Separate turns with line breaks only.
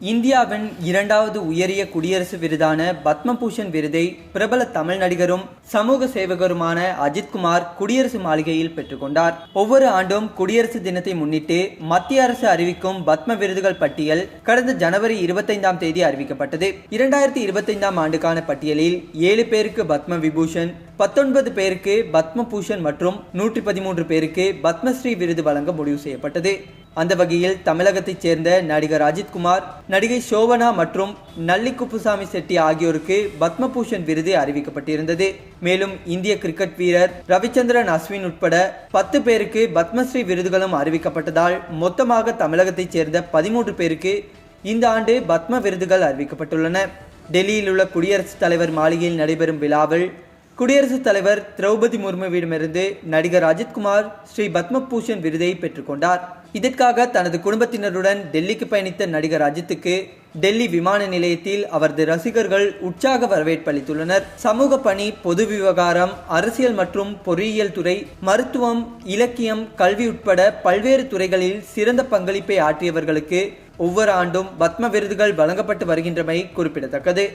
இந்தியாவின் இரண்டாவது உயரிய குடியரசு விருதான பத்மபூஷன் விருதை பிரபல தமிழ் நடிகரும் சமூக சேவகருமான அஜித்குமார் குடியரசு மாளிகையில் பெற்றுக்கொண்டார். ஒவ்வொரு ஆண்டும் குடியரசு தினத்தை முன்னிட்டு மத்திய அரசு அறிவிக்கும் பத்ம விருதுகள் பட்டியல் கடந்த ஜனவரி 25 அறிவிக்கப்பட்டது. 2025 ஆண்டுக்கான பட்டியலில் 7 பேருக்கு பத்ம விபூஷன், 19 பேருக்கு பத்மபூஷன் மற்றும் 113 பேருக்கு பத்மஸ்ரீ விருது வழங்க முடிவு செய்யப்பட்டது. அந்த வகையில் தமிழகத்தைச் சேர்ந்த நடிகர் அஜித்குமார், நடிகை சோபனா மற்றும் நல்லி குப்புசாமி செட்டி ஆகியோருக்கு பத்மபூஷன் விருது அறிவிக்கப்பட்டிருந்தது. மேலும் இந்திய கிரிக்கெட் வீரர் ரவிச்சந்திரன் அஸ்வின் உட்பட 10 பேருக்கு பத்மஸ்ரீ விருதுகளும் அறிவிக்கப்பட்டதால் மொத்தமாக தமிழகத்தைச் சேர்ந்த 13 பேருக்கு இந்த ஆண்டு பத்ம விருதுகள் அறிவிக்கப்பட்டுள்ளன. டெல்லியில் உள்ள குடியரசுத் தலைவர் மாளிகையில் நடைபெறும் விழாவில் குடியரசுத் தலைவர் திரௌபதி முர்முவிடமிருந்து நடிகர் அஜித்குமார் ஸ்ரீ பத்மபூஷன் விருதை பெற்றுக்கொண்டார். இதற்காக தனது குடும்பத்தினருடன் டெல்லிக்கு பயணித்த நடிகர் அஜித்துக்கு டெல்லி விமான நிலையத்தில் அவரது ரசிகர்கள் உற்சாக வரவேற்பு அளித்துள்ளனர். சமூக பணி, பொது விவகாரம், அரசியல் மற்றும் பொறியியல் துறை, மருத்துவம், இலக்கியம், கல்வி உட்பட பல்வேறு துறைகளில் சிறந்த பங்களிப்பை ஆற்றியவர்களுக்கு ஒவ்வொரு ஆண்டும் பத்ம விருதுகள் வழங்கப்பட்டு வருகின்றமை குறிப்பிடத்தக்கது.